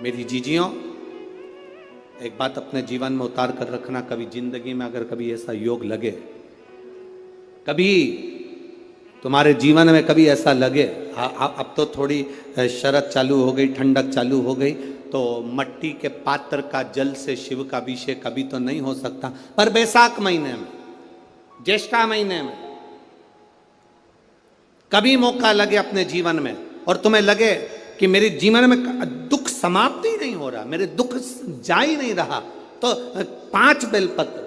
मेरी जीजियों, एक बात अपने जीवन में उतार कर रखना, कभी जिंदगी में अगर कभी ऐसा योग लगे, कभी तुम्हारे जीवन में कभी ऐसा लगे, अब तो थोड़ी शरद चालू हो गई, ठंडक चालू हो गई, तो मट्टी के पात्र का जल से शिव का अभिषेक कभी तो नहीं हो सकता, पर बैसाख महीने में, ज्येष्ठा महीने में कभी मौका लगे अपने जीवन में और तुम्हें लगे कि मेरे जीवन में दुख समाप्त ही नहीं हो रहा, मेरे दुख जा ही नहीं रहा, तो 5 बेलपत्र,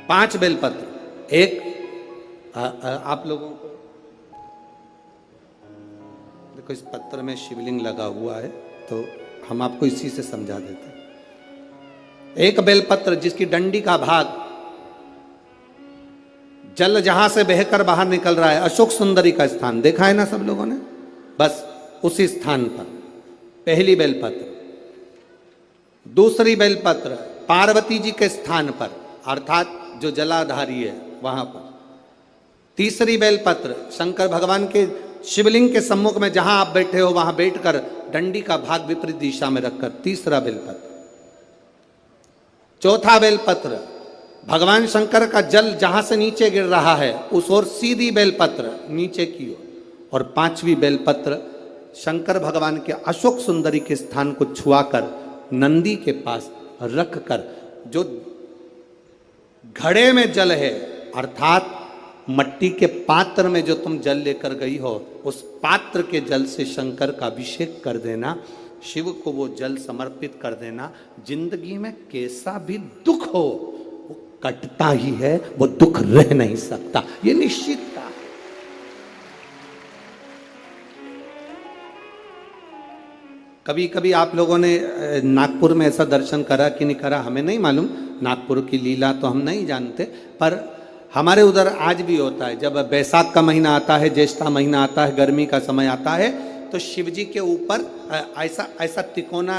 पांच बेलपत्र, एक आप लोगों को देखो, इस पत्र में शिवलिंग लगा हुआ है, तो हम आपको इसी से समझा देते हैं। एक बेलपत्र जिसकी डंडी का भाग जल जहां से बहकर बाहर निकल रहा है, अशोक सुंदरी का स्थान देखा है ना सब लोगों ने, बस उसी स्थान पर पहली बेलपत्र। दूसरी बेलपत्र पार्वती जी के स्थान पर, अर्थात जो जलाधारी है वहां पर। तीसरी बेलपत्र शंकर भगवान के शिवलिंग के सम्मुख में जहां आप बैठे हो वहां बैठकर डंडी का भाग विपरीत दिशा में रखकर, तीसरा बेलपत्र। चौथा बेलपत्र भगवान शंकर का जल जहां से नीचे गिर रहा है उस ओर सीधी बेलपत्र नीचे की ओर। और पांचवी बेलपत्र शंकर भगवान के अशोक सुंदरी के स्थान को छुआकर नंदी के पास रखकर, जो घड़े में जल है अर्थात मट्टी के पात्र में जो तुम जल लेकर गई हो, उस पात्र के जल से शंकर का अभिषेक कर देना, शिव को वो जल समर्पित कर देना। जिंदगी में कैसा भी दुख हो वो कटता ही है, वो दुख रह नहीं सकता, ये निश्चित था। कभी कभी आप लोगों ने नागपुर में ऐसा दर्शन करा कि नहीं करा हमें नहीं मालूम, नागपुर की लीला तो हम नहीं जानते, पर हमारे उधर आज भी होता है। जब बैसाख का महीना आता है, ज्येष्ठा महीना आता है, गर्मी का समय आता है, तो शिव जी के ऊपर ऐसा ऐसा तिकोना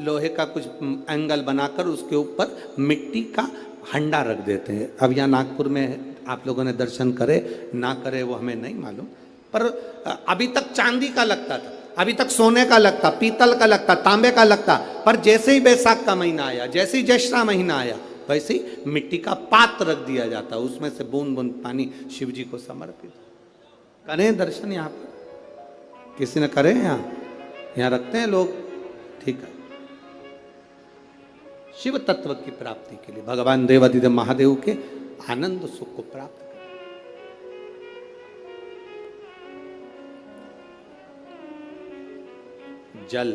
लोहे का कुछ एंगल बनाकर उसके ऊपर मिट्टी का हंडा रख देते हैं। अब यहाँ नागपुर में आप लोगों ने दर्शन करे ना करे वो हमें नहीं मालूम, पर अभी तक चांदी का लगता था, अभी तक सोने का लगता, पीतल का लगता, तांबे का लगता, पर जैसे ही बैसाख का महीना आया, जैसे ही ज्येष्ठा महीना आया, वैसे ही मिट्टी का पात्र रख दिया जाता, उसमें से बूंद बूंद पानी शिव जी को समर्पित। करें दर्शन यहाँ पर, किसी ने करे यहाँ रखते हैं लोग, ठीक है। शिव तत्व की प्राप्ति के लिए भगवान देवादिदेव महादेव के आनंद सुख को प्राप्त करें। जल,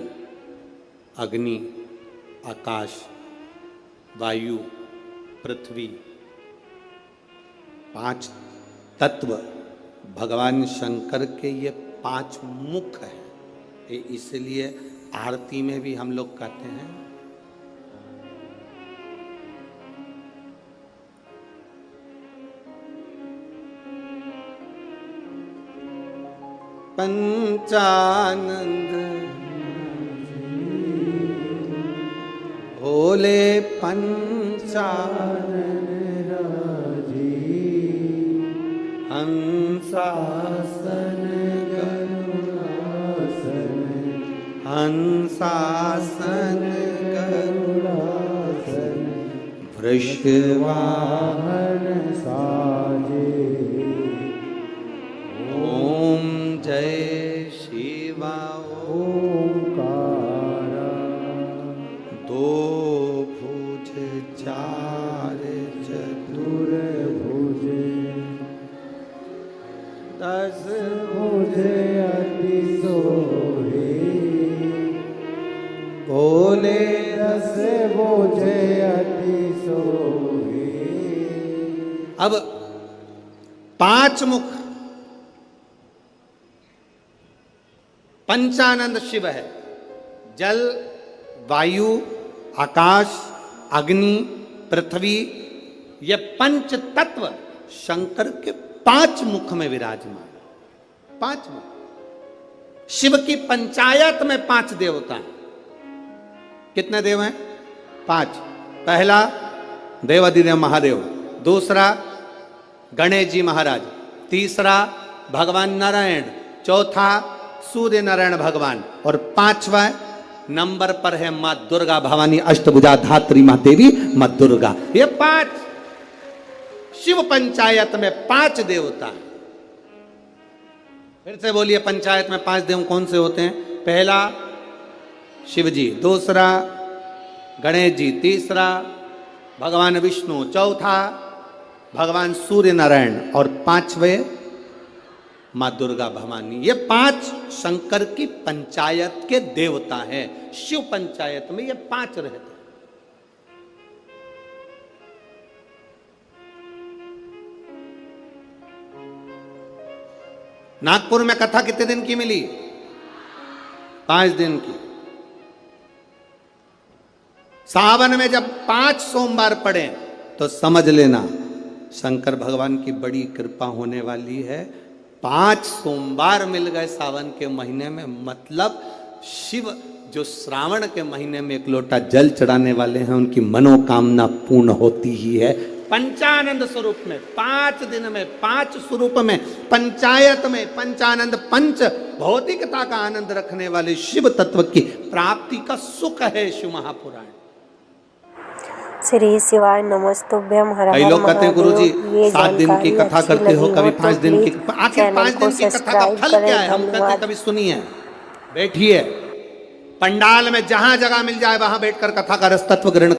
अग्नि, आकाश, वायु, पृथ्वी, 5 तत्व भगवान शंकर के ये 5 मुख हैं। इसलिए आरती में भी हम लोग कहते हैं पंचानंद भोले पंचानन हंसासन करुणासन, हंसासन करुणासन, वृषवाहन साजे। ओम जय शिवा ओंकारा, 2 भुज 4 चतुर्भुज, 10 भुज अति सोहे, भोले 10 भुज अति सोहे। अब 5 मुख पंचानंद शिव है। जल, वायु, आकाश, अग्नि, पृथ्वी, ये 5 तत्व शंकर के 5 मुख में विराजमान। 5 मुख। शिव की पंचायत में 5 देवता हैं। कितने देव हैं? 5। पहला देवादिदेव महादेव, दूसरा गणेश जी महाराज, तीसरा भगवान नारायण, चौथा सूर्य नारायण भगवान, और पांचवा नंबर पर है मां दुर्गा भवानी अष्टभुजा धात्री मां देवी मां दुर्गा। ये 5 शिव पंचायत में 5 देवता। फिर से बोलिए, पंचायत में 5 देव कौन से होते हैं? पहला शिव जी, दूसरा गणेश जी, तीसरा भगवान विष्णु, चौथा भगवान सूर्य नारायण, और 5वें मां दुर्गा भवानी। ये 5 शंकर की पंचायत के देवता हैं। शिव पंचायत में ये 5 रहते हैं। नागपुर में कथा कितने दिन की मिली? 5 दिन की। सावन में जब 5 सोमवार पड़े तो समझ लेना शंकर भगवान की बड़ी कृपा होने वाली है। 5 सोमवार मिल गए सावन के महीने में, मतलब शिव जो श्रावण के महीने में 1 लोटा जल चढ़ाने वाले हैं उनकी मनोकामना पूर्ण होती ही है। पंचानंद स्वरूप में 5 दिन में 5 स्वरूप में पंचायत में पंचानंद पंच भौतिकता का आनंद रखने वाले शिव तत्व की प्राप्ति का सुख है शिव महापुराण। श्री शिवाय नमस्तुभ्यम। हर कई हर लोग कहते हैं गुरु जी ये 7 दिन की जानकारी कथा अच्छी करते हो, लगी कभी हो 5 तो दिन की। प्लीज आखिर 5 चैनल को दिन की कथा का सब्सक्राइब फल करें। क्या है? हम कहते हैं धन्यवाद। कभी सुनिए, बैठिए, पंडाल में जहां जगह मिल जाए वहां बैठकर कथा का रस तत्व ग्रहण